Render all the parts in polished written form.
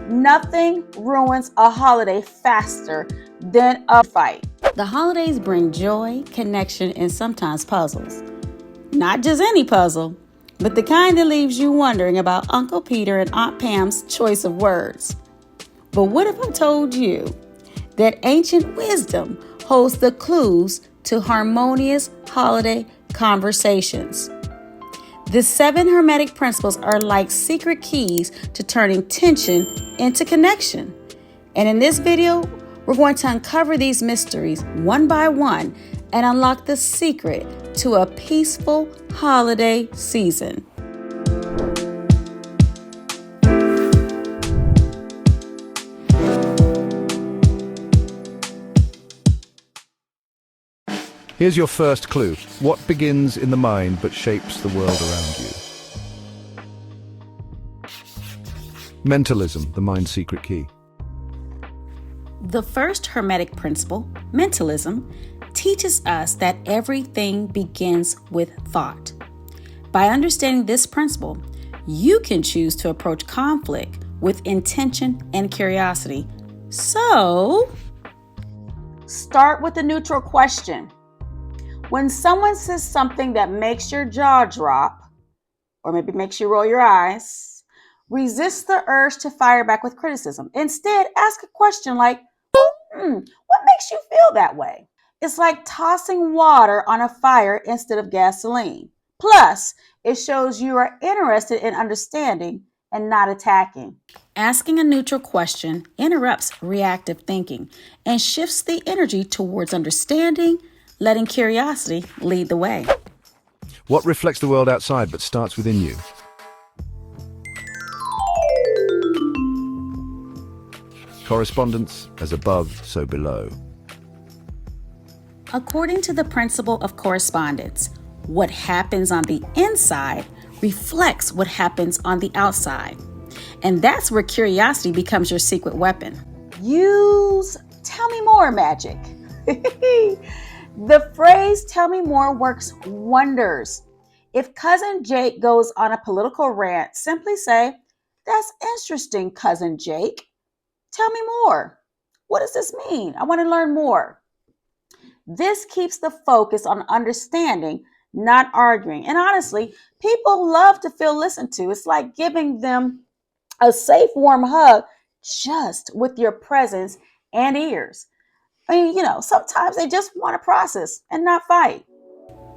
Nothing ruins a holiday faster than a fight. The holidays bring joy, connection, and sometimes puzzles. Not just any puzzle, but the kind that leaves you wondering about Uncle Peter and Aunt Pam's choice of words. But what if I told you that ancient wisdom holds the clues to harmonious holiday conversations? The 7 Hermetic Principles are like secret keys to turning tension into connection. And in this video, we're going to uncover these mysteries one by one and unlock the secret to a peaceful holiday season. Here's your first clue. What begins in the mind but shapes the world around you? Mentalism, the mind's secret key. The first Hermetic principle, mentalism, teaches us that everything begins with thought. By understanding this principle, you can choose to approach conflict with intention and curiosity. So, start with a neutral question. When someone says something that makes your jaw drop, or maybe makes you roll your eyes, resist the urge to fire back with criticism. Instead, ask a question like, what makes you feel that way? It's like tossing water on a fire instead of gasoline. Plus, it shows you are interested in understanding and not attacking. Asking a neutral question interrupts reactive thinking and shifts the energy towards understanding, letting curiosity lead the way. What reflects the world outside but starts within you? Correspondence, as above, so below. According to the principle of correspondence, what happens on the inside reflects what happens on the outside. And that's where curiosity becomes your secret weapon. Use tell me more magic. The phrase tell me more works wonders. If Cousin Jake goes on a political rant, simply say, that's interesting, Cousin Jake. Tell me more. What does this mean? I want to learn more. This keeps the focus on understanding, not arguing. And honestly, people love to feel listened to. It's like giving them a safe, warm hug just with your presence and ears. I mean, sometimes they just want to process and not fight.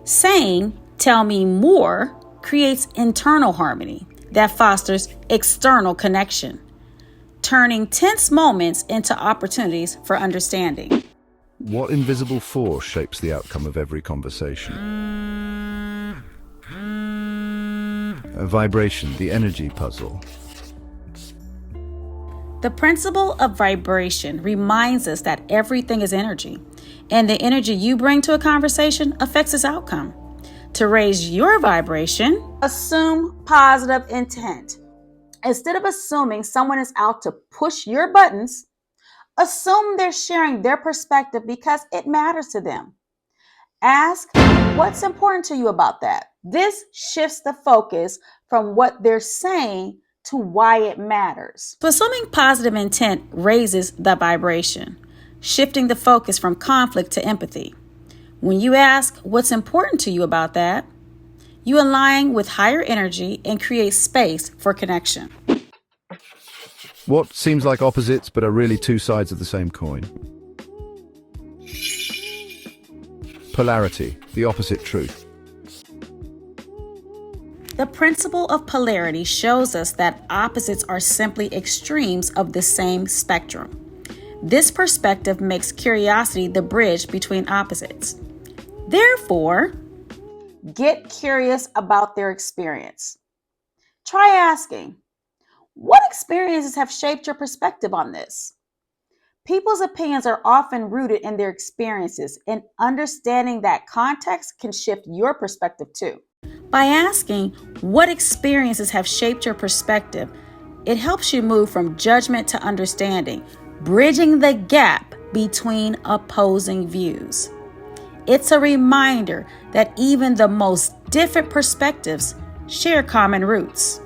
Saying, tell me more, creates internal harmony that fosters external connection, turning tense moments into opportunities for understanding. What invisible force shapes the outcome of every conversation? A vibration, the energy puzzle. The principle of vibration reminds us that everything is energy, and the energy you bring to a conversation affects its outcome. To raise your vibration, assume positive intent. Instead of assuming someone is out to push your buttons, assume they're sharing their perspective because it matters to them. Ask, what's important to you about that? This shifts the focus from what they're saying to why it matters. So assuming positive intent raises the vibration, shifting the focus from conflict to empathy. When you ask what's important to you about that, you align with higher energy and create space for connection. What seems like opposites but are really two sides of the same coin? Polarity, the opposite truth. The principle of polarity shows us that opposites are simply extremes of the same spectrum. This perspective makes curiosity the bridge between opposites. Therefore, get curious about their experience. Try asking, what experiences have shaped your perspective on this? People's opinions are often rooted in their experiences, and understanding that context can shift your perspective too. By asking what experiences have shaped your perspective, it helps you move from judgment to understanding, bridging the gap between opposing views. It's a reminder that even the most different perspectives share common roots.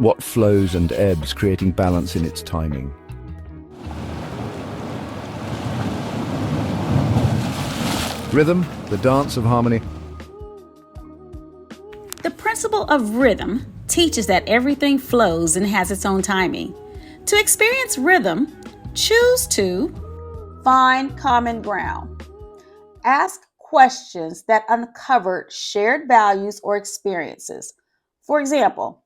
What flows and ebbs, creating balance in its timing? Rhythm, the dance of harmony. The principle of rhythm teaches that everything flows and has its own timing. To experience rhythm, choose to find common ground. Ask questions that uncover shared values or experiences. For example,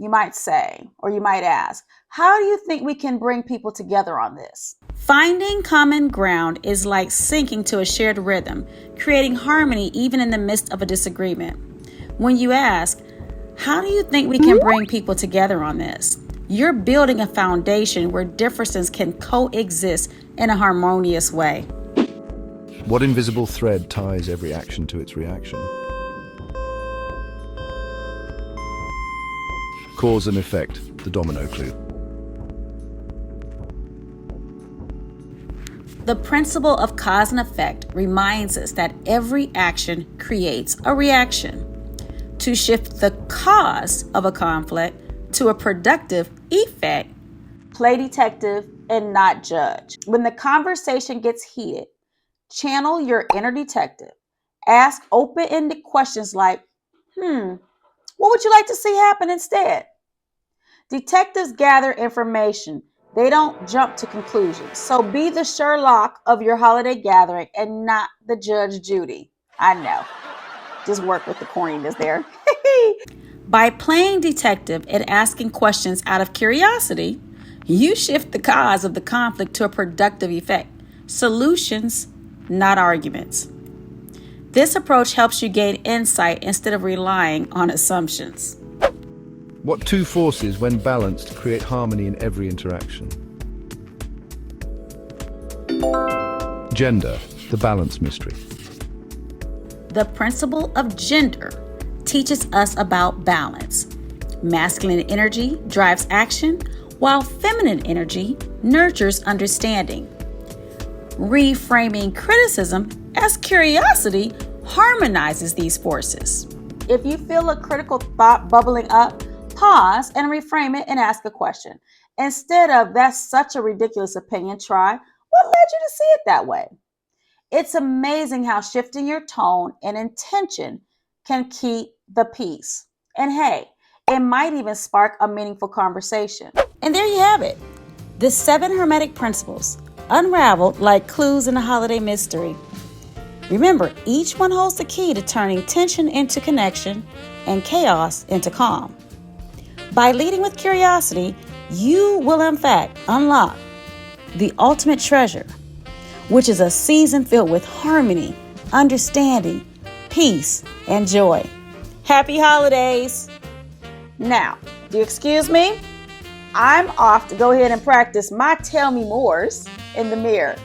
you might say, or you might ask, how do you think we can bring people together on this? Finding common ground is like syncing to a shared rhythm, creating harmony even in the midst of a disagreement. When you ask, how do you think we can bring people together on this? You're building a foundation where differences can coexist in a harmonious way. What invisible thread ties every action to its reaction? Cause and effect, the domino clue. The principle of cause and effect reminds us that every action creates a reaction. To shift the cause of a conflict to a productive effect, play detective and not judge. When the conversation gets heated, channel your inner detective. Ask open-ended questions like, what would you like to see happen instead? Detectives gather information. They don't jump to conclusions. So be the Sherlock of your holiday gathering and not the Judge Judy. I know. Just work with the corniness there. By playing detective and asking questions out of curiosity, you shift the cause of the conflict to a productive effect. Solutions, not arguments. This approach helps you gain insight instead of relying on assumptions. What two forces, when balanced, create harmony in every interaction? Gender, the balance mystery. The principle of gender teaches us about balance. Masculine energy drives action, while feminine energy nurtures understanding. Reframing criticism as curiosity harmonizes these forces. If you feel a critical thought bubbling up, pause and reframe it and ask a question. Instead of, that's such a ridiculous opinion, try, what led you to see it that way? It's amazing how shifting your tone and intention can keep the peace. And hey, it might even spark a meaningful conversation. And there you have it. The 7 Hermetic Principles, unraveled like clues in a holiday mystery. Remember, each one holds the key to turning tension into connection and chaos into calm. By leading with curiosity, you will in fact unlock the ultimate treasure, which is a season filled with harmony, understanding, peace, and joy. Happy holidays! Now, do you excuse me? I'm off to go ahead and practice my tell me mores in the mirror.